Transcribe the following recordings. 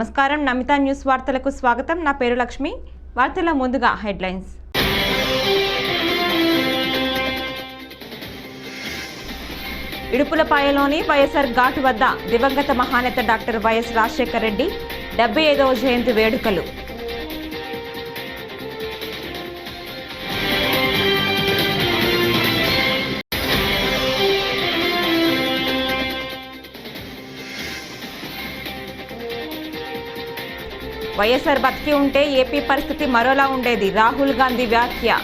నమస్కారం నమిత న్యూస్ వార్తలకు స్వాగతం నా పేరు లక్ష్మి వార్తల ముందుగా హెడ్లైన్స్ ఇడుపులపాయలోని వైఎస్ఆర్ ఘాట్ వద్ద దివంగత మహానేత డాక్టర్ వైఎస్ రాజశేఖర్ రెడ్డి 75వ జయంతి వేడుకలు వైఎస్ఆర్ బతికి ఉంటే ఏపీ పరిస్థితి మరోలా ఉండేది రాహుల్ గాంధీ వ్యాఖ్య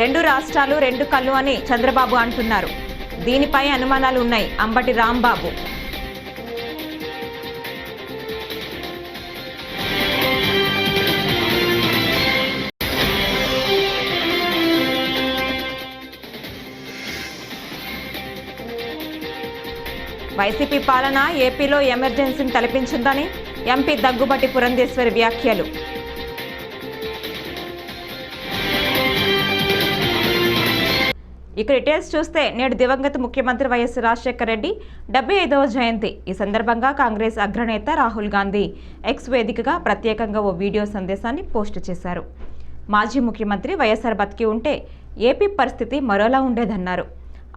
రెండు రాష్ట్రాలు రెండు కళ్ళు అని చంద్రబాబు అంటున్నారు దీనిపై అనుమానాలు ఉన్నాయి అంబటి రాంబాబు వైసీపీ పాలన ఏపీలో ఎమర్జెన్సీని తలపించిందని ఎంపీ దగ్గుబాటి పురంధేశ్వరి వ్యాఖ్యలు ఇక డీటెయిల్స్ చూస్తే నేడు దివంగత ముఖ్యమంత్రి వైఎస్ రాజశేఖర్ రెడ్డి 75వ జయంతి ఈ సందర్భంగా కాంగ్రెస్ అగ్రనేత రాహుల్ గాంధీ ఎక్స్ వేదికగా ప్రత్యేకంగా ఓ వీడియో సందేశాన్ని పోస్టు చేశారు మాజీ ముఖ్యమంత్రి వైఎస్ఆర్ బతికి ఉంటే ఏపీ పరిస్థితి మరోలా ఉండేదన్నారు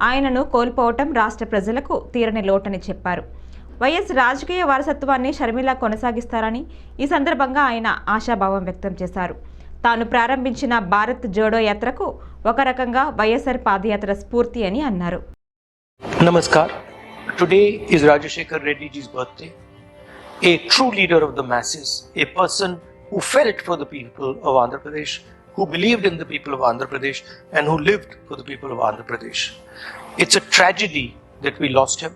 ఆయనను కోల్పోవటం రాష్ట్ర ప్రజలకు తీరని లోటని చెప్పారు వైఎస్ రాజకీయ వారసత్వాన్ని షర్మిల కొనసాగిస్తారని ఈ సందర్భంగా ఆయన ఆశాభావం వ్యక్తం చేశారు తాను ప్రారంభించిన భారత్ జోడో యాత్రకు ఒక రకంగా వైఎస్ఆర్ పాదయాత్ర స్ఫూర్తి అని అన్నారు. Namaskar. Today is Rajashekar Reddy ji's birthday. A true leader of the masses, a person who felt for the people of Andhra Pradesh, who believed in the people of Andhra Pradesh and who lived for the people of Andhra Pradesh. It's a tragedy that we lost him,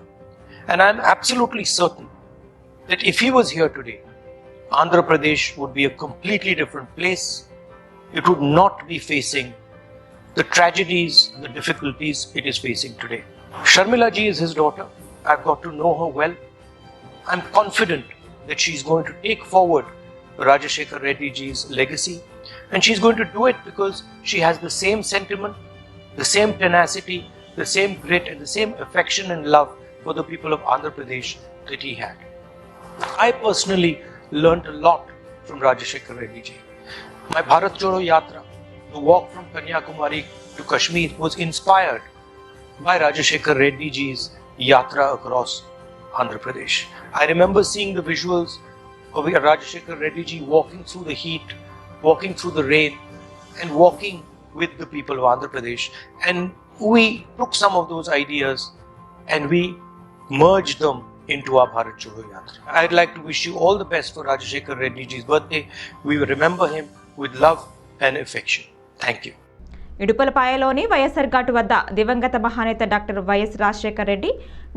and I'm absolutely certain that if he was here today, Andhra Pradesh would be a completely different place. It would not be facing the tragedies, the difficulties it is facing today. Sharmila ji is his daughter. I've got to know her well. I'm confident that she's going to take forward Rajashekar Reddy ji's legacy, and she's going to do it because she has the same sentiment, the same tenacity, the same grit and the same affection and love for the people of Andhra Pradesh that he had. I personally learned a lot from Rajashekar Reddy ji. My Bharat Jodo Yatra, the walk from Kanyakumari to Kashmir, was inspired by Rajashekar Reddy ji's yatra across Andhra Pradesh. I remember seeing the visuals of Rajashekar Reddy ji walking through the heat, walking through the rain, and walking with the people of Andhra Pradesh. And we took some of those ideas and we merged them into our Bharat Jodo Yatra. I'd like to wish you all the best for Rajashekar Reddy ji's birthday. We will remember him with love and affection. Thank you. ఇడుపులపాయలోని YSR ghat వద్ద దివంగత మహానేత doctor YS Rajasekhar Reddy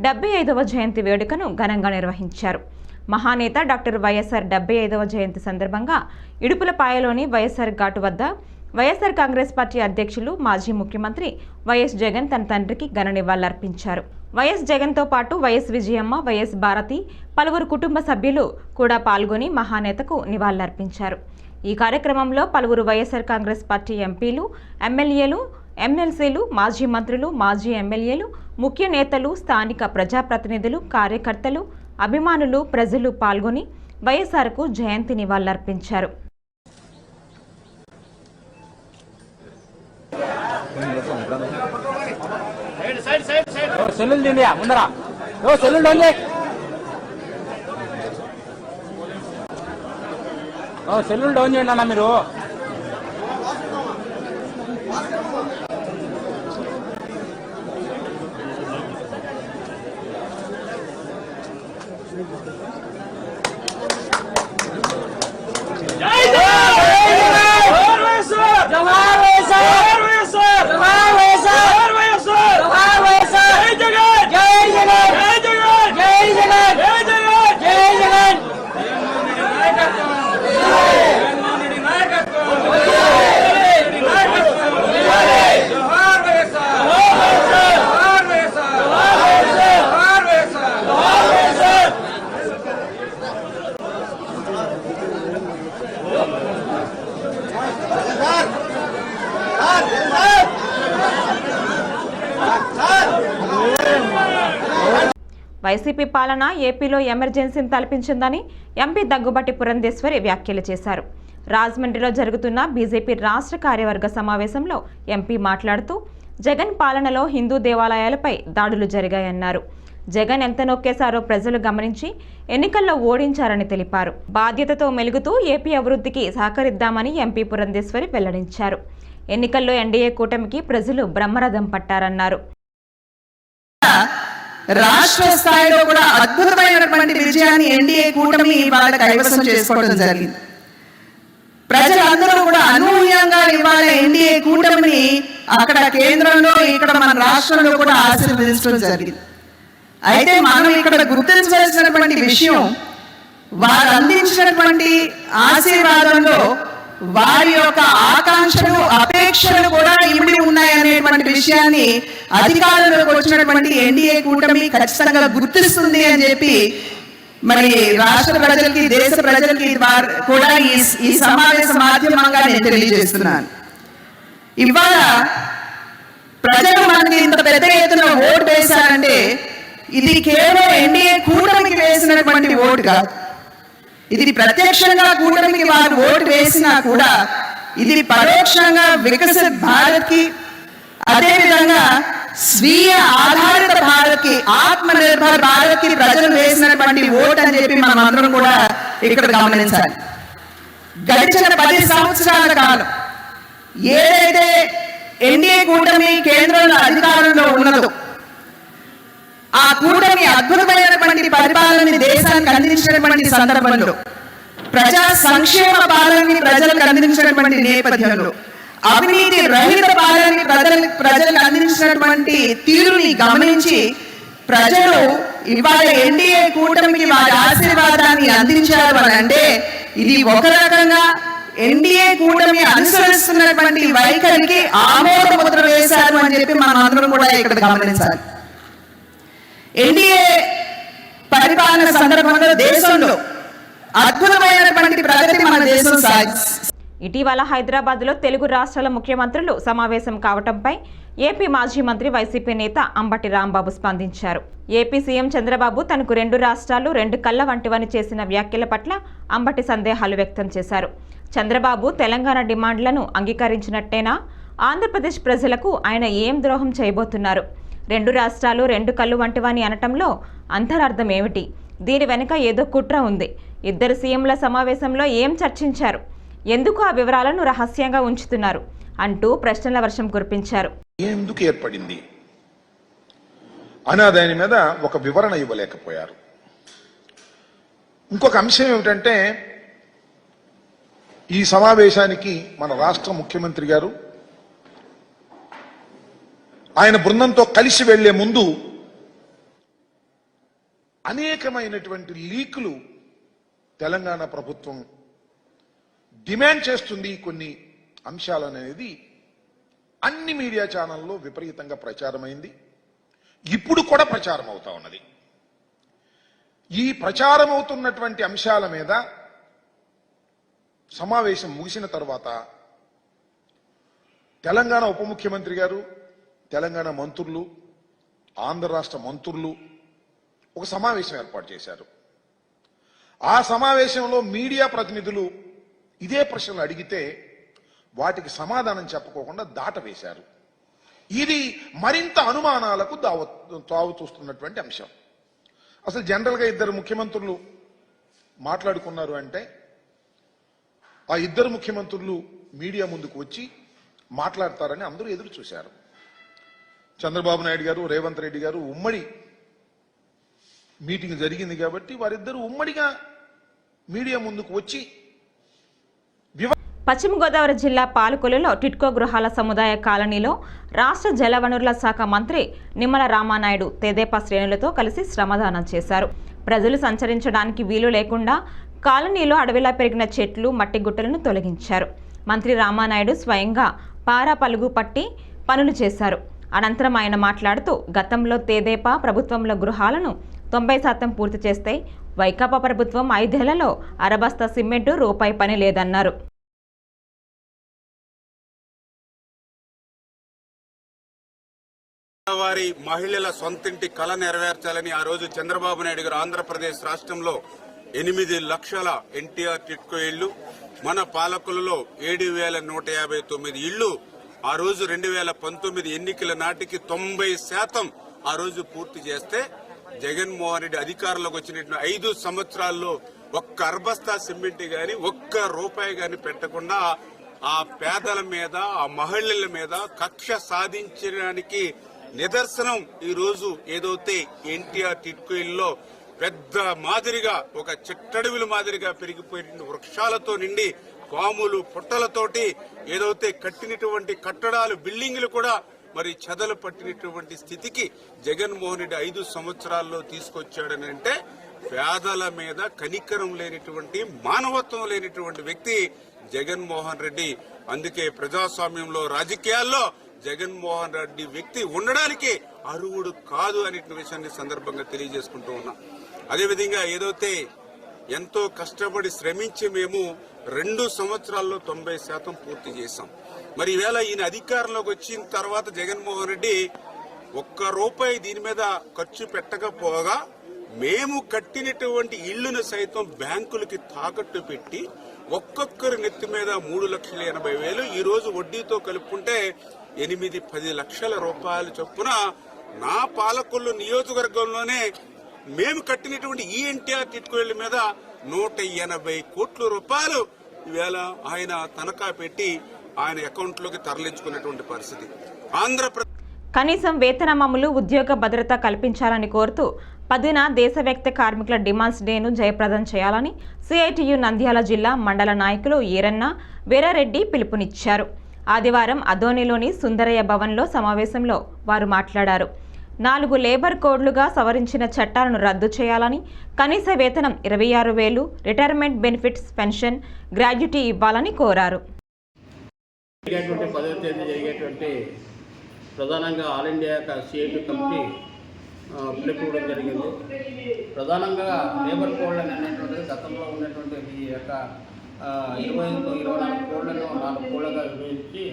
75వ జయంతి వేడుకను ఘనంగా నిర్వహించారు మహానేత doctor YSR 75వ జయంతి సందర్భంగా ఇడుపులపాయలోని వైఎస్ఆర్ ఘాట్ వద్ద YSR Congress party అధ్యక్షులు మాజీ ముఖ్యమంత్రి వైఎస్ జగన్ తన తండ్రికి ఘన నివాళులర్పించారు వైఎస్ జగన్తో పాటు వైఎస్ విజయమ్మ వైఎస్ భారతి పలువురు కుటుంబ సభ్యులు కూడా పాల్గొని మహానేతకు నివాళులర్పించారు ఈ కార్యక్రమంలో పలువురు వైఎస్ఆర్ కాంగ్రెస్ పార్టీ ఎంపీలు ఎమ్మెల్యేలు ఎమ్మెల్సీలు మాజీ మంత్రులు మాజీ ఎమ్మెల్యేలు ముఖ్య నేతలు స్థానిక ప్రజాప్రతినిధులు కార్యకర్తలు అభిమానులు ప్రజలు పాల్గొని వైఎస్ఆర్కు జయంతి నివాళులర్పించారు సెల్లులు డౌన్ చేయండి అన్న మీరు వైసీపీ పాలన ఏపీలో ఎమర్జెన్సీని తలపించిందని ఎంపీ దగ్గుబాటి పురంధేశ్వరి వ్యాఖ్యలు చేశారు. రాజమండ్రిలో జరుగుతున్న బీజేపీ రాష్ట్ర కార్యవర్గ సమావేశంలో ఎంపీ మాట్లాడుతూ జగన్ పాలనలో హిందూ దేవాలయాలపై దాడులు జరిగాయన్నారు. జగన్ ఎంత నొక్కేశారో ప్రజలు గమనించి ఎన్నికల్లో ఓడించారని తెలిపారు. బాధ్యతతో మెలుగుతూ ఏపీ అభివృద్ధికి సహకరిద్దామని ఎంపీ పురంధేశ్వరి వెల్లడించారు. ఎన్నికల్లో ఎన్డీఏ కూటమికి ప్రజలు బ్రహ్మరథం పట్టారన్నారు. రాష్ట్ర స్థాయిలో కూడా అద్భుతమైనటువంటి విజయాన్ని ఎన్డీఏ కూటమి ఇవాళ కైవసం చేసుకోవడం జరిగింది. ప్రజలందరూ కూడా అనూహ్యంగా ఇవాళ ఎన్డీఏ కూటమిని అక్కడ కేంద్రంలో ఇక్కడ మన రాష్ట్రంలో కూడా ఆశీర్వదించడం జరిగింది. అయితే మనం ఇక్కడ గుర్తించవలసినటువంటి విషయం, వారు అందించినటువంటి ఆశీర్వాదంలో వారి యొక్క ఆకాంక్షలు అపేక్షలు కూడా ఇమిడి ఉన్నాయనేటువంటి విషయాన్ని అధికారంలోకి వచ్చినటువంటి ఎన్డీఏ కూటమి ఖచ్చితంగా గుర్తిస్తుంది అని చెప్పి మరి రాష్ట్ర ప్రజలకి, దేశ ప్రజలకి కూడా ఈ సమావేశ మాధ్యమంగా నేను తెలియజేస్తున్నాను. ఇవాళ ప్రజలు మనకి ఇంత పెద్ద ఎత్తున ఓటు వేశారంటే ఇది కేవలం ఎన్డీఏ కూటమికి వేసినటువంటి ఓటు కాదు. ఇది ప్రత్యక్షంగా కూటమికి వారు ఓటు వేసినా కూడా ఇది పరోక్షంగా వికసిత్ భారత్ కి, అదేవిధంగా స్వీయ ఆధారిత భారత్ కి, ఆత్మ నిర్భర్ భారత్ కి ప్రజలు వేసినటువంటి ఓటు అని చెప్పి మనం అందరం కూడా ఇక్కడ గమనించాలి. గడిచిన 10 సంవత్సరాల కాలం ఏదైతే ఎన్డీఏ కూటమి కేంద్రంలో అధికారంలో ఉన్నదో ఆ కూటమి అద్భుతమైనటువంటి పరిపాలనని దేశానికి అందించినటువంటి సందర్భంలో, ప్రజా సంక్షేమ పాలనని ప్రజలకు అందించినటువంటి నేపథ్యంలో, అవినీతి రహిత పాలనని ప్రజలకు అందించినటువంటి తీరుని గమనించి ప్రజలు ఇవాళ ఎన్డీఏ కూటమికి వారి ఆశీర్వాదాన్ని అందించారు అని అంటే ఇది ఒక రకంగా ఎన్డీఏ కూటమి అనుసరిస్తున్నటువంటి వైఖరికి ఆమోద ముద్ర వేశారు అని చెప్పి మనం అందరం కూడా ఇక్కడ గమనించాలి. ఎన్డీఏ పరిపాలన సందర్భంలో దేశంలో అద్భుతమైనటువంటి ప్రగతి మన దేశం సాధించింది. ఇటీవల హైదరాబాద్లో తెలుగు రాష్ట్రాల ముఖ్యమంత్రులు సమావేశం కావడంపై ఏపీ మాజీ మంత్రి వైసీపీ నేత అంబటి రాంబాబు స్పందించారు. ఏపీ సీఎం చంద్రబాబు తనకు 2 రాష్ట్రాలు 2 కళ్ళ వంటివని చేసిన వ్యాఖ్యల పట్ల అంబటి సందేహాలు వ్యక్తం చేశారు. చంద్రబాబు తెలంగాణ డిమాండ్లను అంగీకరించినట్టేనా? ఆంధ్రప్రదేశ్ ప్రజలకు ఆయన ఏం ద్రోహం చేయబోతున్నారు? 2 రాష్ట్రాలు 2 కళ్ళు వంటివని అనటంలో అంతరార్థం ఏమిటి? దీని వెనుక ఏదో కుట్ర ఉంది. ఇద్దరు సీఎంల సమావేశంలో ఏం చర్చించారు? ఎందుకు ఆ వివరాలను రహస్యంగా ఉంచుతున్నారు అంటూ ప్రశ్నల వర్షం కురిపించారు. ఎందుకు ఏర్పడింది అనే దాని మీద ఒక వివరణ ఇవ్వలేకపోయారు. ఇంకొక అంశం ఏమిటంటే, ఈ సమావేశానికి మన రాష్ట్ర ముఖ్యమంత్రి గారు ఆయన బృందంతో కలిసి వెళ్లే ముందు అనేకమైనటువంటి లీకులు తెలంగాణ ప్రభుత్వం డిమాండ్ చేస్తుంది కొన్ని అంశాలనేది అన్ని మీడియా ఛానల్లో విపరీతంగా ప్రచారమైంది. ఇప్పుడు కూడా ప్రచారం అవుతా ఉన్నది. ఈ ప్రచారం అవుతున్నటువంటి అంశాల మీద సమావేశం ముగిసిన తర్వాత తెలంగాణ ఉప ముఖ్యమంత్రి గారు, తెలంగాణ మంత్రులు, ఆంధ్ర రాష్ట్ర మంత్రులు ఒక సమావేశం ఏర్పాటు చేశారు. ఆ సమావేశంలో మీడియా ప్రతినిధులు ఇదే ప్రశ్నలు అడిగితే వాటికి సమాధానం చెప్పుకోకుండా దాటవేశారు. ఇది మరింత అనుమానాలకు తావు చూస్తున్నటువంటి అంశం. అసలు జనరల్గా ఇద్దరు ముఖ్యమంత్రులు మాట్లాడుకున్నారు అంటే ఆ ఇద్దరు ముఖ్యమంత్రులు మీడియా ముందుకు వచ్చి మాట్లాడతారని అందరూ ఎదురు చూశారు. చంద్రబాబు నాయుడు గారు, రేవంత్ రెడ్డి గారు ఉమ్మడి మీటింగ్ జరిగింది కాబట్టి వారిద్దరూ ఉమ్మడిగా మీడియా ముందుకు వచ్చి పశ్చిమ గోదావరి జిల్లా పాలకొల్లులో టిట్కో గృహాల సముదాయ కాలనీలో రాష్ట్ర జలవనరుల శాఖ మంత్రి నిమ్మల రామానాయుడు తెదేపా శ్రేణులతో కలిసి శ్రమదానం చేశారు. ప్రజలు సంచరించడానికి వీలు లేకుండా కాలనీలో అడవిలా పెరిగిన చెట్లు, మట్టి గుట్టలను తొలగించారు. మంత్రి రామానాయుడు స్వయంగా పారా పలుగు పట్టి పనులు చేశారు. అనంతరం ఆయన మాట్లాడుతూ గతంలో తెదేపా ప్రభుత్వంలో గృహాలను 90% పూర్తి చేస్తే వైకాపా ప్రభుత్వం 5 ఏళ్లలో అరబస్తా సిమెంటు రూపాయి పని లేదన్నారు. పేదవారి మహిళల సొంతింటి కళ నెరవేర్చాలని ఆ రోజు చంద్రబాబు నాయుడు గారు ఆంధ్రప్రదేశ్ రాష్ట్రంలో 8 లక్షల ఎన్టీఆర్ టిట్కో ఇళ్లు, మన పాలకులలో 7,159 ఇళ్లు ఆ రోజు 2019 ఎన్నికల నాటికి 90% ఆ రోజు పూర్తి చేస్తే, జగన్మోహన్ రెడ్డి అధికారంలోకి వచ్చినట్టు 5 సంవత్సరాల్లో ఒక్క అర్బస్తా సిమెంట్ గాని ఒక్క రూపాయి గాని పెట్టకుండా ఆ పేదల మీద, ఆ మహిళల మీద కక్ష సాధించడానికి నిదర్శనం ఈ రోజు ఏదైతే ఎన్టీఆర్ టిట్కో ఇళ్లలో పెద్ద మాదిరిగా ఒక చిట్టడవిల మాదిరిగా పెరిగిపోయిన వృక్షాలతో నిండి పాములు పుట్టలతోటి ఏదైతే కట్టినటువంటి కట్టడాలు, బిల్డింగులు కూడా మరి చెదలు పట్టినటువంటి స్థితికి జగన్మోహన్ రెడ్డి 5 సంవత్సరాల్లో తీసుకొచ్చాడని అంటే, పేదల మీద కనికరం లేనిటువంటి, మానవత్వం లేనిటువంటి వ్యక్తి జగన్మోహన్ రెడ్డి. అందుకే ప్రజాస్వామ్యంలో, రాజకీయాల్లో జగన్మోహన్ రెడ్డి వ్యక్తి ఉండడానికి అర్హుడు కాదు అనే విషయాన్ని సందర్భంగా తెలియజేసుకుంటూ ఉన్నా. అదేవిధంగా ఏదైతే ఎంతో కష్టపడి శ్రమించి మేము 2 సంవత్సరాల్లో 90% పూర్తి చేశాం. మరి ఈవేళ ఈయన అధికారంలోకి వచ్చిన తర్వాత జగన్మోహన్ రెడ్డి ఒక్క రూపాయి దీని మీద ఖర్చు పెట్టకపోగా మేము కట్టినటువంటి ఇళ్లను సైతం బ్యాంకులకి తాకట్టు పెట్టి ఒక్కొక్కరి నెత్తి మీద 3,80,000 ఈ రోజు వడ్డీతో కలుపుకుంటే 8-10 లక్షల రూపాయల చొప్పున నా పాలకొల్లు నియోజకవర్గంలోనే మేము కట్టినటువంటి ఈ ఎన్టీఆర్ టిట్కో ఇళ్ల మీద 180 కోట్ల రూపాయలు ఈవేళ ఆయన తనఖా పెట్టి ఆయన అకౌంట్లోకి తరలించుకున్నటువంటి పరిస్థితి. ఆంధ్రప్రదేశ్ కనీసం వేతనమములు, ఉద్యోగ భద్రత కల్పించాలని కోరుతూ 10న దేశవ్యాప్త కార్మికుల డిమాండ్స్ డేను జయప్రదం చేయాలని సిఐటియు నంద్యాల జిల్లా మండల నాయకులు ఈరన్న, వీరారెడ్డి పిలుపునిచ్చారు. ఆదివారం అదోనిలోని సుందరయ్య భవన్లో సమావేశంలో వారు మాట్లాడారు. 4 లేబర్ కోడ్లుగా సవరించిన చట్టాలను రద్దు చేయాలని, కనీస వేతనం 26,000, రిటైర్మెంట్ బెనిఫిట్స్, పెన్షన్, గ్రాడ్యుటీ ఇవ్వాలని కోరారు. ప్రధానంగా ఆల్ ఇండియా సిఐటి కమిటీ పిలుపుకోవడం జరిగింది. ప్రధానంగా లేబర్ కోడ్లను అనేటువంటిది గతంలో ఉన్నటువంటి ఈ యొక్క 24 కోడ్లను 4 కోడ్లుగా విభజించి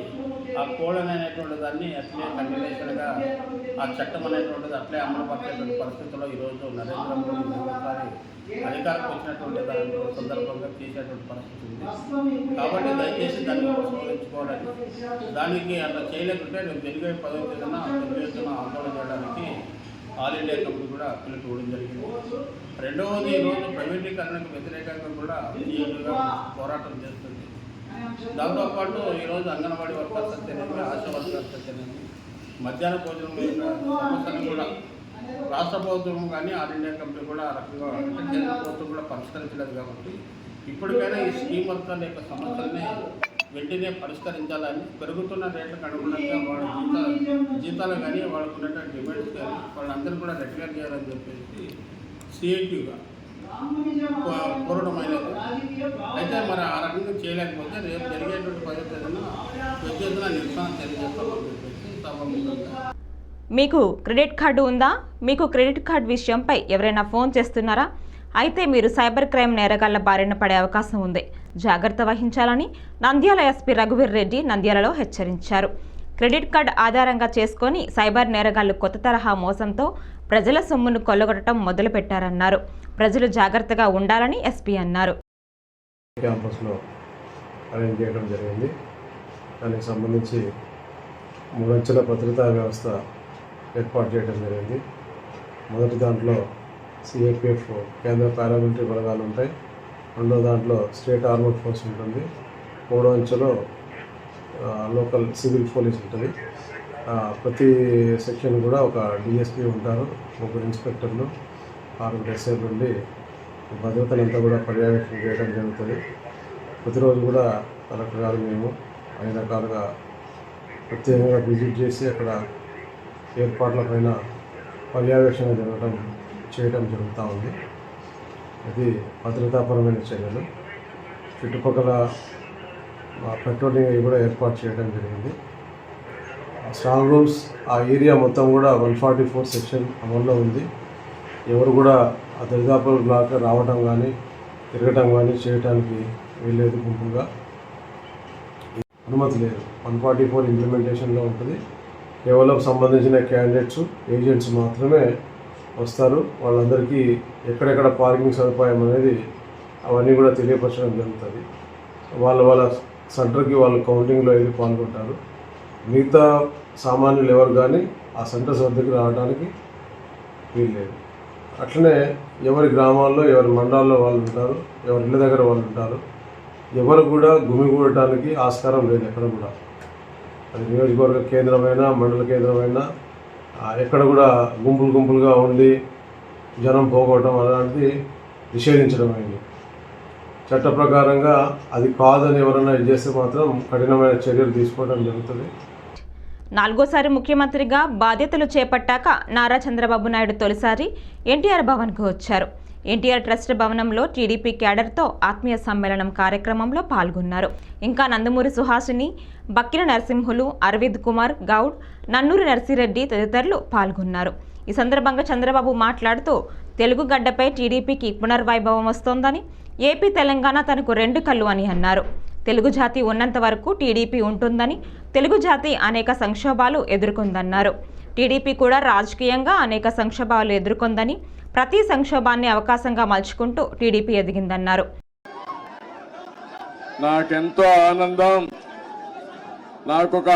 ఆ కోడ్లను అనేటువంటి దాన్ని అట్లే కంటిన్యూషన్గా ఆ చట్టం అనేటువంటిది అట్లే అమలుపరిచేటువంటి పరిస్థితుల్లో ఈరోజు నరేంద్ర మోడీ ఒకసారి అధికారంకి వచ్చినటువంటి దాని సందర్భంగా చేసేటువంటి పరిస్థితి ఉంది. కాబట్టి దయచేసి దాన్ని ఉపసంహరించుకోవాలని, దానికి అట్లా చేయలేకుంటే రేపు జరిగే 10వ తేదీన పెద్ద ఎత్తున ఆందోళన చేయడానికి ఆల్ ఇండియా కమిటీ కూడా పిలుపు ఇవ్వడం జరిగింది. రెండవది, ఈరోజు ప్రైవేటీకరణకు వ్యతిరేకంగా కూడా సిఐటిగా పోరాటం చేస్తుంది. దాంతోపాటు ఈరోజు అంగన్వాడీ వర్కర్స్ అంతేనేమి, ఆశా వర్కర్స్ అంతేనేమి, మధ్యాహ్న భోజనం సమస్యను కూడా రాష్ట్ర ప్రభుత్వం కానీ ఆల్ ఇండియా కమిటీ కూడా ఆ రకంగా కేంద్ర ప్రభుత్వం కూడా పరిష్కరించలేదు. కాబట్టి ఇప్పటికైనా ఈ స్కీమ్ వర్కర్ల యొక్క సమస్యల్ని వెంటనే పరిష్కరించాలని, పెరుగుతున్న రేట్లకు అనుగుణంగా వాళ్ళ జీతాలు కానీ, వాళ్ళకు ఉన్నటువంటి డిమాండ్స్ కానీ వాళ్ళందరూ కూడా రెగ్యులర్ చేయాలని చెప్పేసి సిఐటిగా కోరడమైనది. అయితే మరి ఆ రకంగా చేయలేకపోతే రేపు జరిగేటువంటి 10వ తేదీన పెద్ద ఎత్తున నిరసన తెలియజేస్తామని చెప్పేసి సభాముఖంగా. మీకు క్రెడిట్ కార్డు ఉందా? మీకు క్రెడిట్ కార్డు విషయంపై ఎవరైనా ఫోన్ చేస్తున్నారా? అయితే మీరు సైబర్ క్రైమ్ నేరగాళ్ల బారిన పడే అవకాశం ఉంది. జాగ్రత్త వహించాలని నంద్యాల ఎస్పీ రఘువీర్ రెడ్డి నంద్యాలలో హెచ్చరించారు. క్రెడిట్ కార్డు ఆధారంగా చేసుకొని సైబర్ నేరగాళ్లు కొత్త తరహా మోసంతో ప్రజల సొమ్మును కొల్లగొట్టడం మొదలుపెట్టారన్నారు. ప్రజలు జాగ్రత్తగా ఉండాలని ఎస్పీ అన్నారు. క్యాంపస్లో అరేంజ్ చేయడం జరిగింది. దానికి సంబంధించి 3 అంచెల భద్రతా వ్యవస్థ ఏర్పాటు చేయడం జరిగింది. మొదటి దాంట్లో సిఐపిఎఫ్ కేంద్ర పారామిలిటరీ బలగాలు ఉంటాయి. రెండో దాంట్లో స్టేట్ ఆర్మడ్ ఫోర్స్ ఉంటుంది. 3వ అంచెలో లోకల్ సివిల్ పోలీస్ ఉంటుంది. ప్రతి సెక్షన్ కూడా ఒక డిఎస్పీ ఉంటారు, 3 ఇన్స్పెక్టర్లు, 6 ఎస్ఐలు ఉండి భద్రతనంతా కూడా పర్యవేక్షణ చేయడం జరుగుతుంది. ప్రతిరోజు కూడా కలెక్టర్ గారు మేము అన్ని రకాలుగా ప్రత్యేకంగా విజిట్ చేసి అక్కడ ఏర్పాట్లపైన పర్యవేక్షణ చేయడం జరుగుతూ ఉంది. ఇది భద్రతాపరమైన చర్యలు. చుట్టుపక్కల పెట్రోలింగ్ కూడా ఏర్పాటు చేయడం జరిగింది. స్ట్రాంగ్ రూమ్స్ ఆ ఏరియా మొత్తం కూడా 144 సెక్షన్ అమల్లో ఉంది. ఎవరు కూడా ఆ దరిదాపుల బ్లాక్ రావడం కానీ తిరగటం కానీ చేయడానికి వీల్లేదు. గుంపుగా అనుమతి లేదు. 144 ఇంప్లిమెంటేషన్లో ఉంటుంది. కేవలం సంబంధించిన క్యాండిడేట్స్ ఏజెంట్స్ మాత్రమే వస్తారు. వాళ్ళందరికీ ఎక్కడెక్కడ పార్కింగ్ సదుపాయం అనేది అవన్నీ కూడా తెలియపరచడం జరుగుతుంది. వాళ్ళ సెంటర్కి వాళ్ళు కౌంటింగ్లో వెళ్ళి పాల్గొంటారు. మిగతా సామాన్యులు ఎవరు కానీ ఆ సెంటర్స్ వద్దకు రావడానికి వీల్లేదు. అట్లనే ఎవరి గ్రామాల్లో ఎవరి మండలాల్లో వాళ్ళు ఉంటారు, ఎవరి ఇళ్ళ దగ్గర వాళ్ళు ఉంటారు. ఎవరు కూడా గుమిగూడటానికి ఆస్కారం లేదు ఎక్కడ కూడా. అది నియోజకవర్గ కేంద్రమైనా మండల కేంద్రమైనా ఎక్కడ కూడా గుంపులుగా ఉండి జనం పోగొట్టడం అలాంటిది నిషేధించడమైంది. చట్ట ప్రకారంగా అది కాదని ఎవరైనా ఇది చేస్తే మాత్రం కఠినమైన చర్యలు తీసుకోవడం జరుగుతుంది. 4వ ముఖ్యమంత్రిగా బాధ్యతలు చేపట్టాక నారా చంద్రబాబు నాయుడు తొలిసారి ఎన్టీఆర్ భవన్కు వచ్చారు. ఎన్టీఆర్ ట్రస్ట్ భవనంలో టీడీపీ క్యాడర్తో ఆత్మీయ సమ్మేళనం కార్యక్రమంలో పాల్గొన్నారు. ఇంకా నందమూరి సుహాసిని, బక్కిన నరసింహులు, అరవింద్ కుమార్ గౌడ్, నన్నూరి నర్సిరెడ్డి తదితరులు పాల్గొన్నారు. ఈ సందర్భంగా చంద్రబాబు మాట్లాడుతూ తెలుగు గడ్డపై టీడీపీకి పునర్వైభవం వస్తోందని, ఏపీ తెలంగాణ తనకు 2 కళ్ళు అని అన్నారు. తెలుగు జాతి ఉన్నంత వరకు టీడీపీ ఉంటుందని, తెలుగు జాతి అనేక సంక్షోభాలు ఎదుర్కొందన్నారు. టీడీపీ కూడా రాజకీయంగా అనేక సంక్షోభాలు ఎదుర్కొందని, ప్రతి సంక్షోభాన్ని అవకాశంగా మలుచుకుంటూ టీడీపీ ఎదిగిందన్నారు. నాకెంతో ఆనందం, నాకొక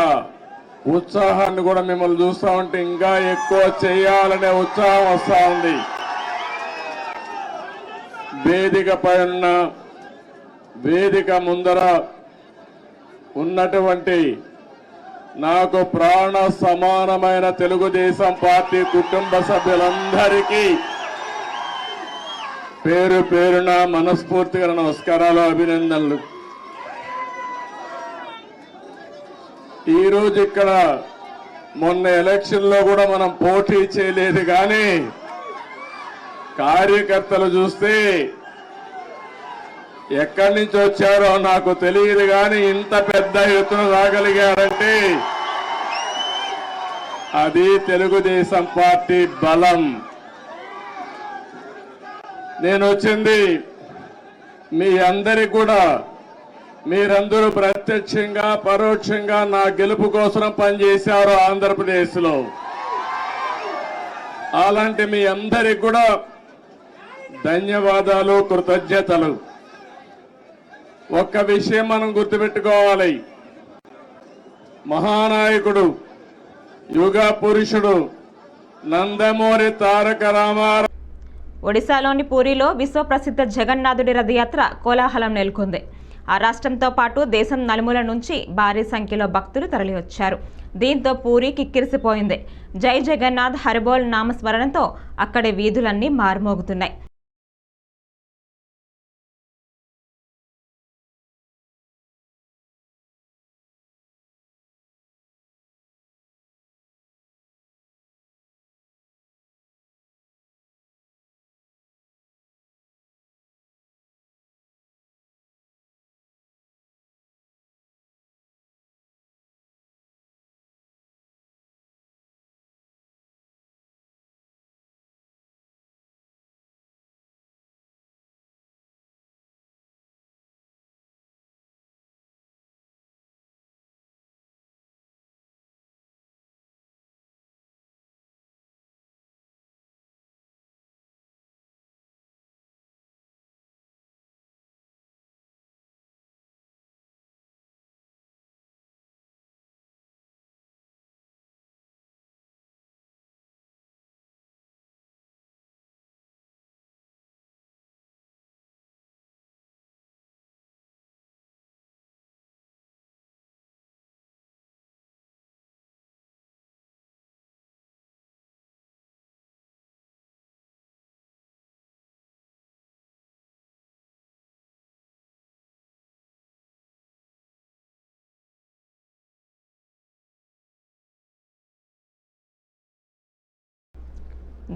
ఉత్సాహాన్ని కూడా మిమ్మల్ని చూస్తూ ఉంటే ఇంకా ఎక్కువ చేయాలనే ఉత్సాహం వస్తూ ఉంది. వేదిక పైన వేదిక ముందర ఉన్నటువంటి నాకు ప్రాణ సమానమైన తెలుగుదేశం పార్టీ కుటుంబ సభ్యులందరికీ పేరు పేరున మనస్ఫూర్తిగా నమస్కారాలు, అభినందనలు. ఈరోజు ఇక్కడ మొన్న ఎలక్షన్లో కూడా మనం పోటీ చేయలేదు, కానీ కార్యకర్తలు చూస్తే ఎక్కడి నుంచి వచ్చారో నాకు తెలియదు, కానీ ఇంత పెద్ద ఎత్తున రాగలిగారంటే అది తెలుగుదేశం పార్టీ బలం. నేను వచ్చింది మీ అందరి కూడా, మీరందరూ ప్రత్యక్షంగా పరోక్షంగా నా గెలుపు కోసం పనిచేశారు ఆంధ్రప్రదేశ్లో. అలాంటి మీ అందరికి కూడా ధన్యవాదాలు, కృతజ్ఞతలు. ఒక్క విషయం మనం గుర్తుపెట్టుకోవాలి, మహానాయకుడు యుగ పురుషుడు నందమూరి తారక రామారావు ఒడిశాలోని పూరిలో విశ్వప్రసిద్ధ జగన్నాథుడి రథయాత్ర కోలాహలం నెలకొంది. ఆ రాష్ట్రంతో పాటు దేశం నలుమూల నుంచి భారీ సంఖ్యలో భక్తులు తరలివచ్చారు. దీంతో పూరి కిక్కిరిసిపోయింది. జై జగన్నాథ్ హరిబోల్ నామస్మరణంతో అక్కడి వీధులన్నీ మారుమోగుతున్నాయి.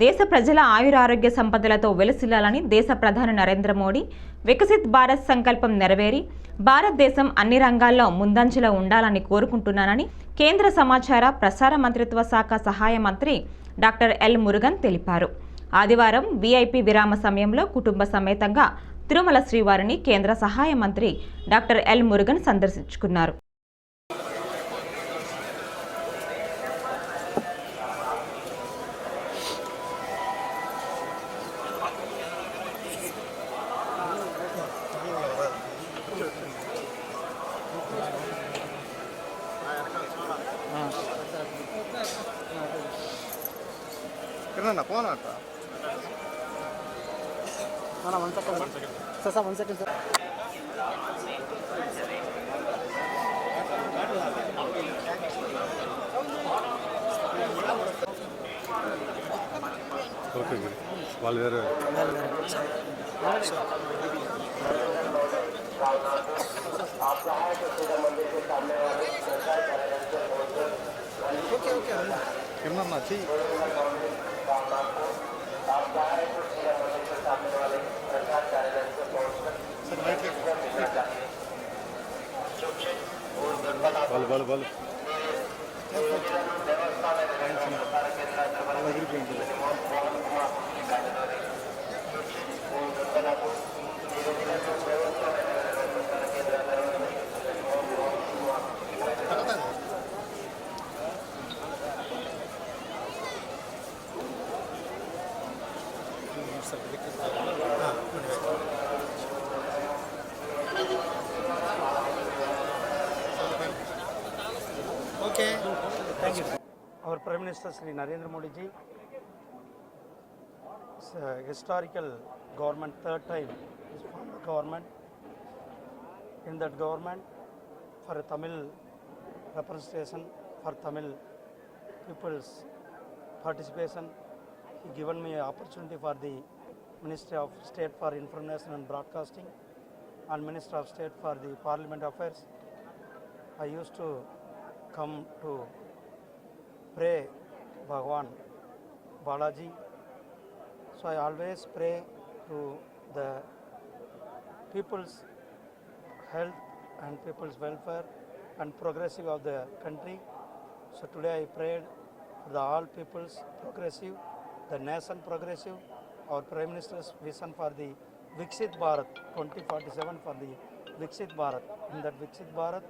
దేశ ప్రజల ఆయురారోగ్య సంపదలతో వెలసిల్లాలని దేశ ప్రధాని నరేంద్ర మోడీ వికసిత్ భారత్ సంకల్పం నెరవేరి భారతదేశం అన్ని రంగాల్లో ముందంజలో ఉండాలని కోరుకుంటున్నానని కేంద్ర సమాచార ప్రసార మంత్రిత్వ శాఖ సహాయ మంత్రి డాక్టర్ ఎల్ మురుగన్ తెలిపారు. ఆదివారం వీఐపీ విరామ సమయంలో కుటుంబ సమేతంగా తిరుమల శ్రీవారిని కేంద్ర సహాయ మంత్రి డాక్టర్ ఎల్ మురుగన్ సందర్శించుకున్నారు. Our Prime Minister Sri Narendra Modi ji, it's a historical government, third time is formed the government. In that government, for a Tamil representation, for Tamil people's participation, he given me an opportunity for the Ministry of State for Information and Broadcasting and Minister of State for the Parliament Affairs. I used to come to pray Bhagwan Balaji. So I always pray to the people's health and people's welfare and progressive of the country. So today I prayed for the all people's progressive, the nation progressive, our Prime Minister's vision for the Viksit Bharat 2047 for the Viksit Bharat. In that Viksit Bharat,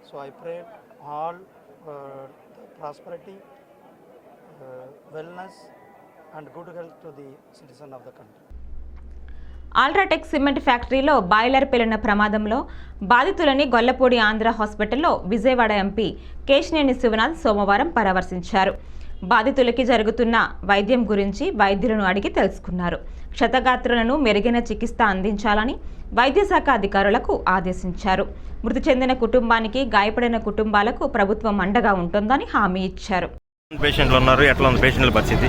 so I prayed all the prosperity, wellness and good health to the citizen of the country. UltraTech cement ఫ్యాక్టరీలో boiler పేలిన ప్రమాదంలో బాధితులని గొల్లపూడి ఆంధ్ర హాస్పిటల్లో Vijayawada MP Kesineni Sivanath సోమవారం పరామర్శించారు. బాధితులకి జరుగుతున్న వైద్యం గురించి వైద్యులను అడిగి తెలుసుకున్నారు. క్షతగాత్రులను మెరుగైన చికిత్స అందించాలని వైద్య శాఖ అధికారులకు ఆదేశించారు. మృతి చెందిన కుటుంబానికి గాయపడిన కుటుంబాలకు ప్రభుత్వం అండగా ఉంటుందని హామీ ఇచ్చారు. పేషెంట్లు ఉన్నారు, ఎట్లా ఉంది పేషెంట్ల పరిస్థితి?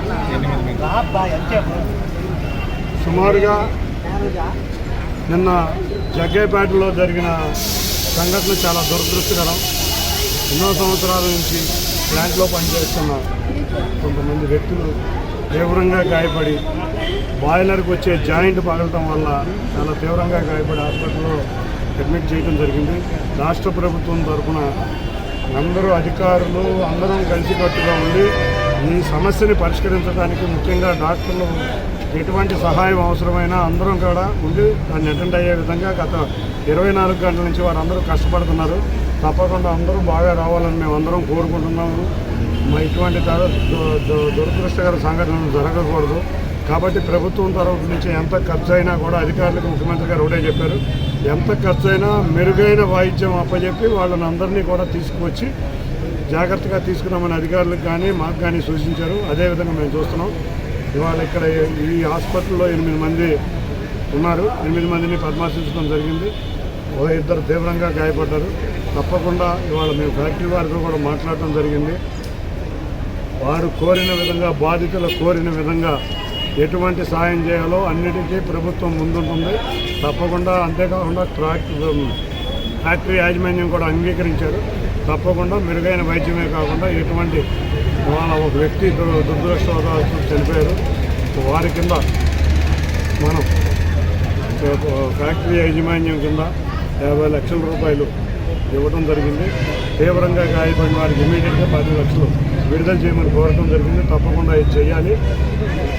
సుమారుగా నిన్న జగ్గైపేటలో జరిగిన సంఘటన చాలా దురదృష్టకరం. ఎన్నో సంవత్సరాల నుంచి ప్లాంట్లో పనిచేస్తున్న కొంతమంది వ్యక్తులు తీవ్రంగా గాయపడి బాయిలర్కి వచ్చే జాయింట్ పగలటం వల్ల చాలా తీవ్రంగా గాయపడి హాస్పిటల్లో అడ్మిట్ చేయడం జరిగింది. రాష్ట్ర ప్రభుత్వం తరఫున అందరూ అధికారులు అందరం కలిసికట్టుగా ఉండి ఈ సమస్యని పరిష్కరించడానికి ముఖ్యంగా డాక్టర్లు ఎటువంటి సహాయం అవసరమైనా అందరం కూడా ఉండి దాన్ని అటెండ్ అయ్యే విధంగా గత 24 గంటల నుంచి వారందరూ కష్టపడుతున్నారు. తప్పకుండా అందరూ బాగా రావాలని మేము అందరం కోరుకుంటున్నాము. ఇటువంటి దురదృష్టకర సంఘటనలు జరగకూడదు. కాబట్టి ప్రభుత్వం తరఫు నుంచి ఎంత ఖర్చు అయినా కూడా అధికారులకు ముఖ్యమంత్రి గారు ఒకటే చెప్పారు, ఎంత ఖర్చు అయినా మెరుగైన వాయిద్యం అప్పచెప్పి వాళ్ళని అందరినీ కూడా తీసుకువచ్చి జాగ్రత్తగా తీసుకున్నామని అధికారులకు కానీ మాకు కానీ సూచించారు. అదేవిధంగా మేము చూస్తున్నాం. ఇవాళ ఇక్కడ ఈ హాస్పిటల్లో 8 మంది ఉన్నారు. 8 మందిని పరామర్శించడం జరిగింది. ఇద్దరు తీవ్రంగా గాయపడ్డారు. తప్పకుండా ఇవాళ మేము ఫ్యాక్టరీ వారితో కూడా మాట్లాడటం జరిగింది. వారు కోరిన విధంగా, బాధితులు కోరిన విధంగా ఎటువంటి సాయం చేయాలో అన్నిటికీ ప్రభుత్వం ముందుంటుంది. తప్పకుండా అంతేకాకుండా ఫ్యాక్టరీ యాజమాన్యం కూడా అంగీకరించారు. తప్పకుండా మెరుగైన వైద్యమే కాకుండా ఎటువంటి వాళ్ళ ఒక వ్యక్తి దురదృష్టవశాత్తు చనిపోయారు. వారి కింద మనం ఫ్యాక్టరీ యాజమాన్యం కింద 50 లక్షల రూపాయలు ఇవ్వడం జరిగింది. తీవ్రంగా గాయపడిన వారికి ఇమీడియట్గా 10 లక్షలు విడుదల చేయమని కోరడం జరిగింది. తప్పకుండా ఇది చేయాలి.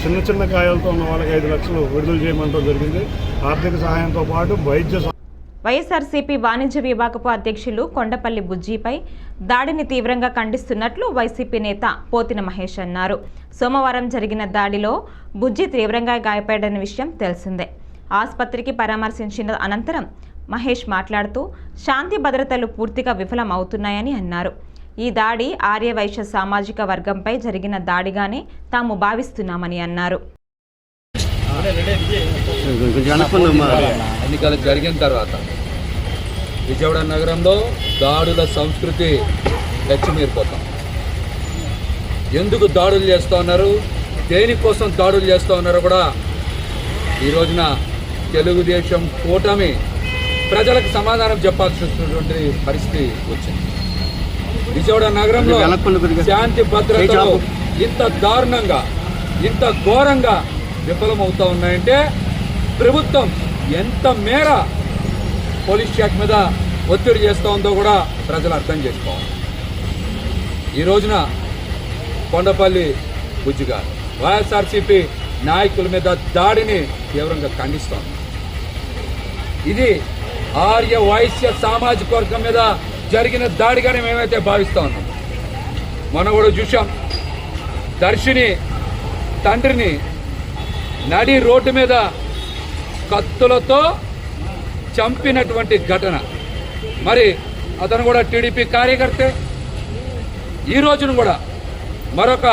చిన్న చిన్న గాయాలతో ఉన్న వాళ్ళకి 5 లక్షలు విడుదల చేయమంటం జరిగింది. ఆర్థిక సహాయంతో పాటు వైద్య వైఎస్ఆర్సీపీ వాణిజ్య విభాగపు అధ్యక్షులు కొండపల్లి బుజ్జిపై దాడిని తీవ్రంగా ఖండిస్తున్నట్లు వైసీపీ నేత పోతిన మహేష్ అన్నారు. సోమవారం జరిగిన దాడిలో బుజ్జి తీవ్రంగా గాయపడిన విషయం తెలిసిందే. ఆసుపత్రికి పరామర్శించిన అనంతరం మహేష్ మాట్లాడుతూ శాంతి భద్రతలు పూర్తిగా విఫలం అవుతున్నాయని అన్నారు. ఈ దాడి ఆర్యవైశ్య సామాజిక వర్గంపై జరిగిన దాడిగానే తాము భావిస్తున్నామని అన్నారు. ఎన్నికలు జరిగిన తర్వాత విజయవాడ నగరంలో దాడుల సంస్కృతి లక్ష్యమీరిపోతాం. ఎందుకు దాడులు చేస్తూ ఉన్నారు, దేనికోసం దాడులు చేస్తూ ఉన్నారో కూడా ఈ రోజున తెలుగుదేశం కూటమి ప్రజలకు సమాధానం చెప్పాల్సినటువంటి పరిస్థితి వచ్చింది. విజయవాడ నగరంలో శాంతి భద్రతలు ఇంత దారుణంగా, ఇంత ఘోరంగా విఫలమవుతూ ఉన్నాయంటే ప్రభుత్వం ఎంత మేర పోలీస్ శాఖ మీద ఒత్తిడి చేస్తూ ఉందో కూడా ప్రజలు అర్థం చేసుకోవాలి. ఈ రోజున కొండపల్లి బుజ్జి గారు వైఎస్ఆర్సీపీ నాయకుల మీద దాడిని తీవ్రంగా ఖండిస్తోంది. ఇది ఆర్య వైశ్య సామాజిక వర్గం మీద జరిగిన దాడిగానే మేమైతే భావిస్తూ ఉన్నాం. మనం కూడా చూసాం, దర్శిని తండ్రిని నడి రోడ్డు మీద కత్తులతో చంపినటువంటి ఘటన. మరి అతను కూడా టీడీపీ కార్యకర్తే. ఈ రోజున కూడా మరొక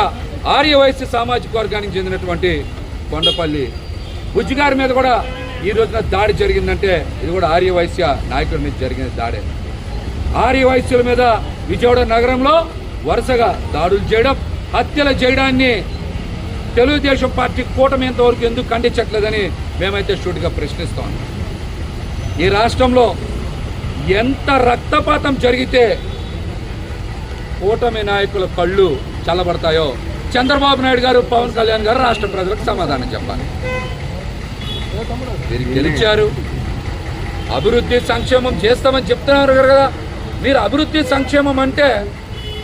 ఆర్యవైశ్య సామాజిక వర్గానికి చెందినటువంటి కొండపల్లి బుజ్జి గారి మీద కూడా ఈ రోజున దాడి జరిగిందంటే ఇది కూడా ఆర్యవైశ్య నాయకుల మీద జరిగిన దాడే. ఆర్యవైశ్యుల మీద విజయవాడ నగరంలో వరుసగా దాడులు చేయడం, హత్యలు చేయడాన్ని తెలుగుదేశం పార్టీ కూటమి ఎంతవరకు ఎందుకు ఖండించట్లేదని మేమైతే సూటిగా ప్రశ్నిస్తాం. ఈ రాష్ట్రంలో ఎంత రక్తపాతం జరిగితే కూటమి నాయకుల కళ్ళు చల్లబడతాయో చంద్రబాబు నాయుడు గారు, పవన్ కళ్యాణ్ గారు రాష్ట్ర ప్రజలకు సమాధానం చెప్పాలి. మీరు గెలిచారు, అభివృద్ధి సంక్షేమం చేస్తామని చెప్తున్నారు కదా. మీరు అభివృద్ధి సంక్షేమం అంటే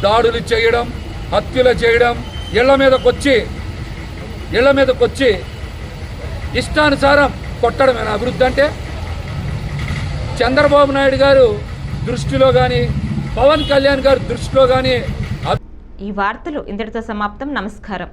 దాడులు చేయడం, హత్యలు చేయడం, ఇళ్ల మీదకి వచ్చి ఇష్టానుసారం కొట్టడమేనా అభివృద్ధి అంటే? చంద్రబాబు నాయుడు గారు దృష్టిలో కానీ, పవన్ కళ్యాణ్ గారి దృష్టిలో కానీ ఈ వార్తలు ఇంతటితో సమాప్తం. నమస్కారం.